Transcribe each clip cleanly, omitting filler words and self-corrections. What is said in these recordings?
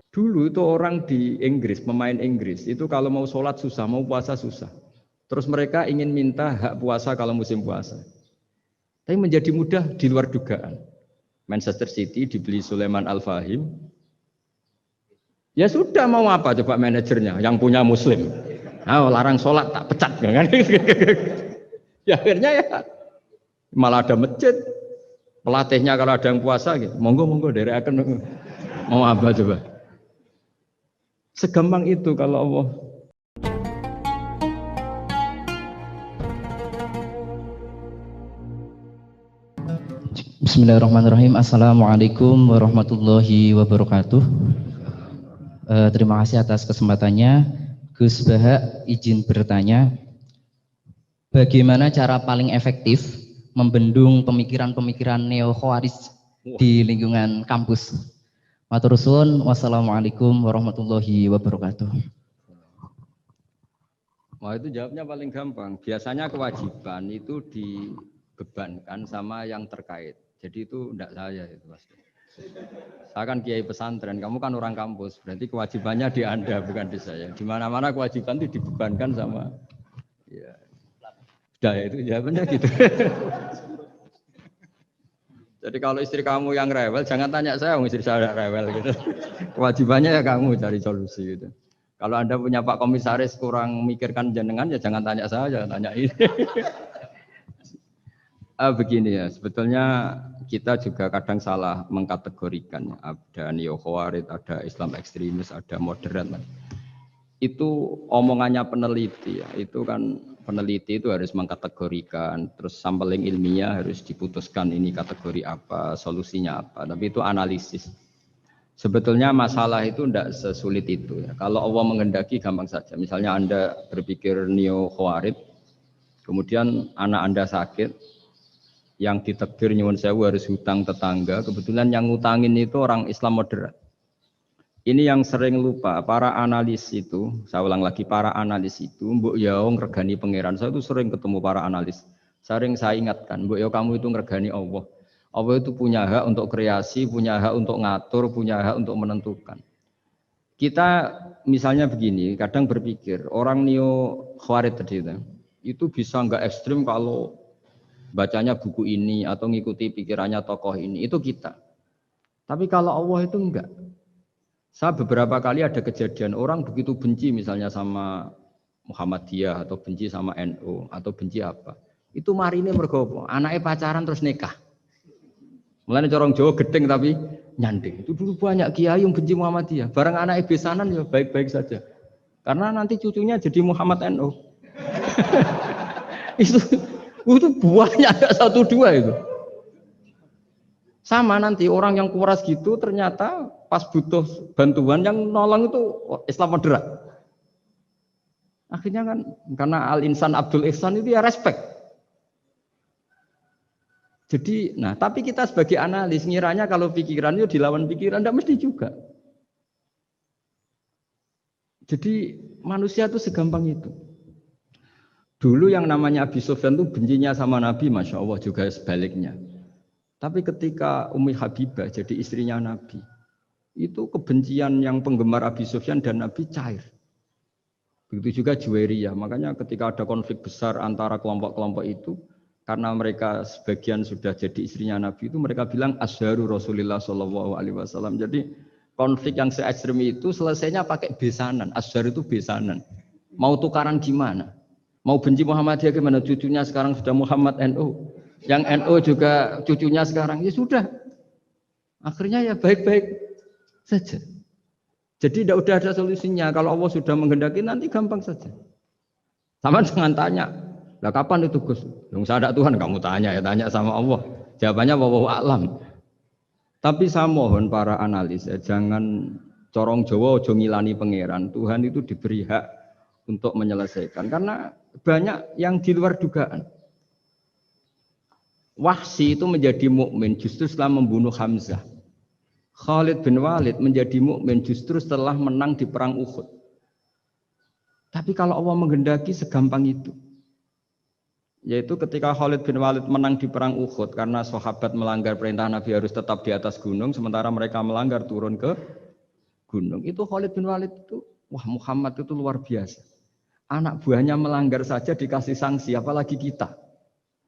Dulu itu orang di Inggris, pemain Inggris, itu kalau mau sholat susah, mau puasa susah. Terus mereka ingin minta hak puasa kalau musim puasa. Tapi menjadi mudah di luar dugaan. Manchester City dibeli Sulaiman Al-Fahim. Ya sudah, mau apa coba manajernya yang punya muslim. Nah, larang sholat tak pecat kan? Ya akhirnya ya malah ada masjid. Pelatihnya kalau ada yang puasa gitu, monggo dari akan mau apa coba. Segampang itu kalau Allah. Bismillahirrahmanirrahim. Assalamualaikum warahmatullahi wabarakatuh. Terima kasih atas kesempatannya. Gus Baha izin bertanya, bagaimana cara paling efektif membendung pemikiran-pemikiran neo-khawarij di lingkungan kampus? Matur suwun. Wassalamualaikum warahmatullahi wabarakatuh. Wah, itu jawabnya paling gampang. Biasanya kewajiban itu dibebankan sama yang terkait. Jadi itu enggak saya itu pasti. Saya kan kiai pesantren, kamu kan orang kampus, berarti kewajibannya di Anda bukan di saya. Di mana-mana kewajiban itu dibebankan sama ya. Sudah itu jawabannya gitu. Jadi kalau istri kamu yang rewel, jangan tanya saya, istri saya rewel gitu. Kewajibannya ya kamu cari solusi gitu. Kalau Anda punya Pak Komisaris kurang memikirkan jenengan, ya jangan tanya saya, tanya ini. Begini ya, sebetulnya kita juga kadang salah mengkategorikan. Ada neo-khawarij, ada Islam ekstremis, ada moderat. Itu omongannya peneliti ya, itu kan peneliti itu harus mengkategorikan, terus sampling ilmiah harus diputuskan ini kategori apa, solusinya apa, tapi itu analisis. Sebetulnya masalah itu tidak sesulit itu ya. Kalau Allah menghendaki gampang saja. Misalnya Anda berpikir neo-khawarij, kemudian anak Anda sakit, yang ditakdir nyuwun sewu harus hutang tetangga, kebetulan yang ngutangin itu orang Islam moderat. Ini yang sering lupa, para analis itu, saya ulang lagi, para analis itu, mbok ya ngregani pangeran. Saya itu sering ketemu para analis. Sering saya ingatkan, mbok ya kamu itu ngregani Allah. Allah itu punya hak untuk kreasi, punya hak untuk ngatur, punya hak untuk menentukan. Kita misalnya begini, kadang berpikir, orang neo khawarij tadi itu bisa nggak ekstrim kalau bacanya buku ini atau ngikuti pikirannya tokoh ini, itu kita. Tapi kalau Allah itu enggak. Saya beberapa kali ada kejadian orang begitu benci misalnya sama Muhammadiyah atau benci sama NU atau benci apa. Itu marine mergo anaknya pacaran terus nikah. Mulane corong Jawa gedeng tapi nyanding. Itu dulu banyak kiai yang benci Muhammadiyah. Barang anaknya besanan ya baik-baik saja. Karena nanti cucunya jadi Muhammad NU. Itu buahnya ada 1-2 itu. Sama nanti orang yang kuras gitu ternyata pas butuh bantuan yang nolong itu Islam moderat. Akhirnya kan karena Al-Insan Abdul Ihsan itu ya respect. Jadi, nah tapi kita sebagai analis ngiranya kalau pikiran itu dilawan pikiran, tidak mesti juga. Jadi manusia itu segampang itu. Dulu yang namanya Abi Sufyan itu bencinya sama Nabi, Masya Allah juga sebaliknya. Tapi ketika Ummi Habibah jadi istrinya Nabi, itu kebencian yang penggemar Abi Sufyan dan Nabi cair. Begitu juga Juwairiyah. Makanya ketika ada konflik besar antara kelompok-kelompok itu, karena mereka sebagian sudah jadi istrinya Nabi itu, mereka bilang Asharu Rasulullah SAW. Jadi konflik yang se-ekstrem itu selesainya pakai besanan. Ashar itu besanan. Mau tukaran gimana? Mau benci Muhammadiyah gimana? Cucunya sekarang sudah Muhammad NU. Yang NU juga cucunya sekarang. Ya sudah. Akhirnya ya baik-baik saja. Jadi tidak udah ada solusinya. Kalau Allah sudah menghendaki nanti gampang saja. Sama jangan tanya. Lah kapan itu Gus? Yang sadar Tuhan kamu tanya ya, tanya sama Allah. Jawabannya wallahu a'lam. Tapi saya mohon para analis ya, jangan corong Jawa ojo ngilani pangeran. Tuhan itu diberi hak untuk menyelesaikan karena banyak yang di luar dugaan. Wahsy itu menjadi mukmin justru setelah membunuh Hamzah. Khalid bin Walid menjadi mukmin justru setelah menang di perang Uhud. Tapi kalau Allah menghendaki segampang itu. Yaitu ketika Khalid bin Walid menang di perang Uhud karena sahabat melanggar perintah Nabi harus tetap di atas gunung sementara mereka melanggar turun ke gunung. Itu Khalid bin Walid itu, wah Muhammad itu luar biasa. Anak buahnya melanggar saja dikasih sanksi, apalagi kita.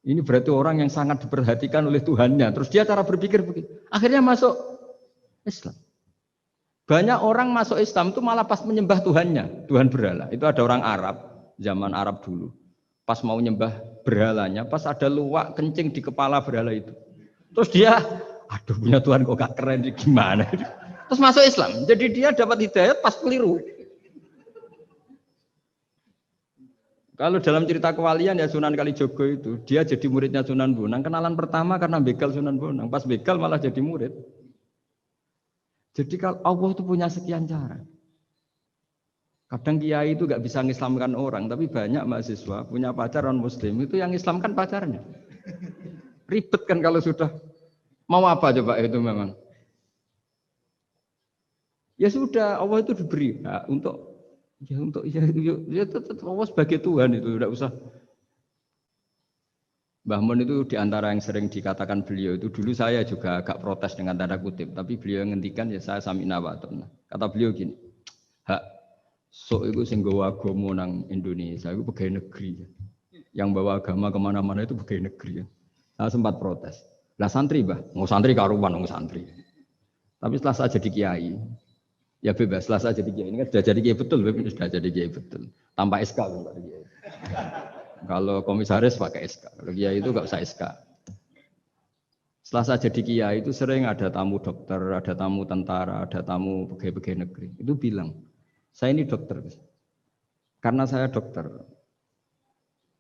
Ini berarti orang yang sangat diperhatikan oleh Tuhannya. Terus dia cara berpikir begitu. Akhirnya masuk Islam. Banyak orang masuk Islam itu malah pas menyembah Tuhannya, Tuhan berhala. Itu ada orang Arab, zaman Arab dulu. Pas mau nyembah berhalanya, pas ada luwak kencing di kepala berhala itu. Terus dia, aduh punya Tuhan kok gak keren, gimana? Terus masuk Islam. Jadi dia dapat hidayat pas keliru. Kalau dalam cerita kewalian ya Sunan Kalijogo itu, dia jadi muridnya Sunan Bonang. Kenalan pertama karena begal Sunan Bonang. Pas begal malah jadi murid. Jadi kalau Allah itu punya sekian cara. Kadang kiai itu gak bisa mengislamkan orang, tapi banyak mahasiswa punya pacar non muslim itu yang Islamkan pacarnya. Ribet kan kalau sudah mau apa coba itu memang. Ya sudah, Allah itu diberi hak ya tetap Allah sebagai Tuhan itu tidak usah. Mbah Mun itu diantara yang sering dikatakan beliau itu dulu saya juga agak protes dengan tanda kutip, tapi beliau ngendikan ya saya sami'na wa ata'na. Kata beliau gini, hak sok itu sing gawa agama nang Indonesia itu pegawai negeri. Yang bawa agama kemana-mana itu pegawai negeri. Saya sempat protes. Lah santri bah, mau santri karuan mau santri. Tapi setelah saya jadi kiai, ya bebas setelah saya jadi kiai ini kan sudah jadi kiai betul, sudah jadi kiai betul. Tanpa SK kan Pak Kiai. Kalau komisaris pakai SK, kalau kiai itu nggak usah SK. Setelah saya jadi kiai itu sering ada tamu dokter, ada tamu tentara, ada tamu pegawai-pegawai negeri. Itu bilang, saya ini dokter, karena saya dokter.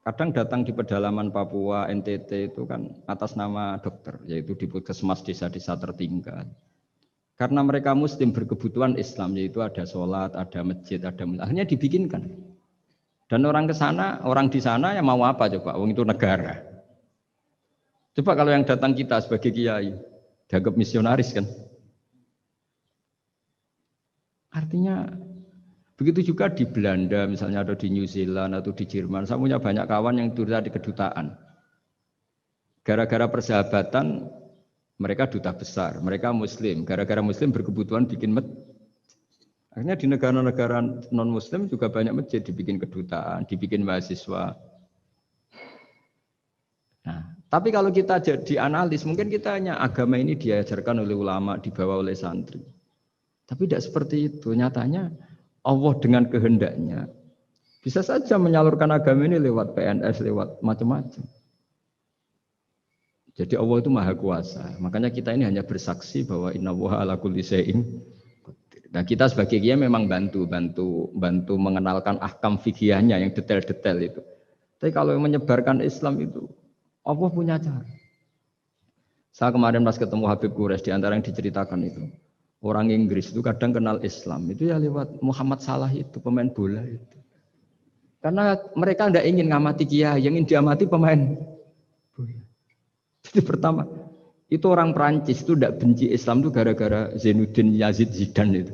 Kadang datang di pedalaman Papua, NTT itu kan atas nama dokter, yaitu di puskesmas desa-desa tertinggal. Karena mereka muslim berkebutuhan Islam, yaitu ada sholat, ada masjid, ada akhirnya dibikinkan. Dan orang ke sana, orang di sana yang mau apa coba? Wong itu negara. Coba kalau yang datang kita sebagai kiai, dianggap misionaris kan? Artinya begitu juga di Belanda, misalnya atau di New Zealand atau di Jerman. Saya punya banyak kawan yang duta di kedutaan. Gara-gara persahabatan, mereka duta besar, mereka Muslim. Gara-gara Muslim berkebutuhan bikin masjid. Akhirnya di negara-negara non-Muslim juga banyak masjid, dibikin kedutaan, dibikin mahasiswa. Nah, tapi kalau kita jadi analis, mungkin kita hanya agama ini diajarkan oleh ulama, dibawa oleh santri. Tapi tidak seperti itu. Nyatanya Allah dengan kehendaknya bisa saja menyalurkan agama ini lewat PNS, lewat macam-macam. Jadi Allah itu maha kuasa. Makanya kita ini hanya bersaksi bahwa innallaha ala kulli syai'in. Nah kita sebagai kiai memang bantu mengenalkan ahkam fikihnya yang detail-detail itu. Tapi kalau menyebarkan Islam itu Allah punya cara. Saya kemarin pas ketemu Habib Quraisy di antara yang diceritakan itu. Orang Inggris itu kadang kenal Islam itu ya lewat Muhammad Salah itu, pemain bola itu. Karena mereka tidak ingin ngamati kiai, yang ingin diamati pemain bola. Jadi pertama, itu orang Prancis itu tidak benci Islam itu gara-gara Zainuddin Yazid Zidane itu.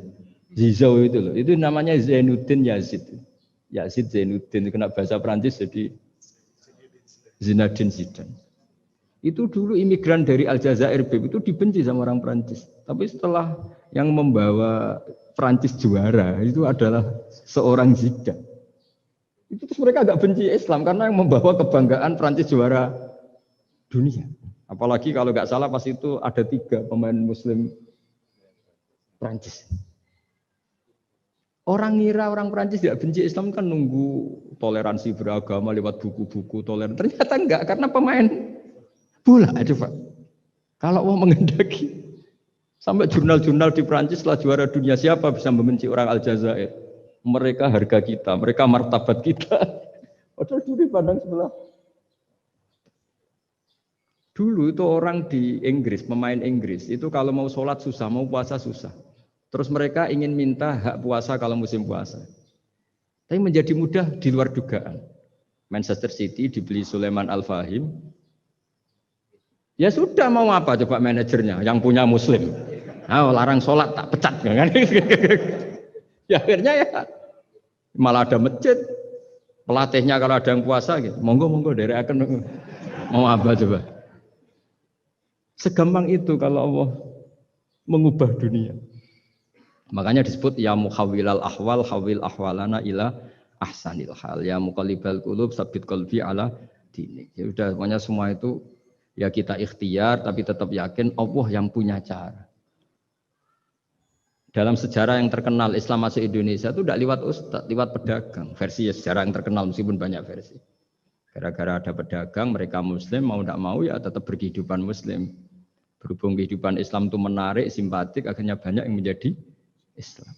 Zizou itu loh, itu namanya Zainuddin Yazid. Yazid Zainuddin, kena bahasa Prancis jadi Zinedine Zidane. Itu dulu imigran dari Aljazair itu dibenci sama orang Prancis. Tapi setelah yang membawa Prancis juara itu adalah seorang Zidane. Itu terus mereka agak benci Islam karena yang membawa kebanggaan Prancis juara dunia. Apalagi kalau nggak salah pas itu ada 3 pemain Muslim Prancis. Orang ngira orang Prancis tidak benci Islam kan nunggu toleransi beragama lewat buku-buku toleran. Ternyata enggak karena pemain bola aja Pak. Kalau mau mengendaki sampai jurnal-jurnal di Prancis setelah juara dunia siapa bisa membenci orang Aljazair? Mereka harga kita, mereka martabat kita. Padahal dulu pandang sebelah. Dulu itu orang di Inggris, pemain Inggris, itu kalau mau sholat susah, mau puasa susah. Terus mereka ingin minta hak puasa kalau musim puasa. Tapi menjadi mudah di luar dugaan. Manchester City dibeli Sulaiman Al-Fahim. Ya sudah mau apa coba manajernya yang punya muslim. Nah, larang sholat tak pecat. Kan? Ya akhirnya ya malah ada masjid. Pelatihnya kalau ada yang puasa, gitu, monggo dari akan mau apa coba. Segampang itu kalau Allah mengubah dunia. Makanya disebut ya muhawwilal ahwal hawil ahwalana ila ahsanil hal. Ya muqallibal qulub sabit qalbi ala dinik. Ya udah pokoknya semua itu ya kita ikhtiar tapi tetap yakin Allah yang punya cara. Dalam sejarah yang terkenal Islam masuk Indonesia itu tidak lewat ustaz, lewat pedagang. Versi ya sejarah yang terkenal meskipun banyak versi. Gara-gara ada pedagang mereka muslim mau tidak mau ya tetap berkehidupan muslim. Berhubung kehidupan Islam itu menarik, simpatik, akhirnya banyak yang menjadi Islam.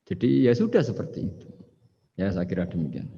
Jadi ya sudah seperti itu. Ya saya kira demikian.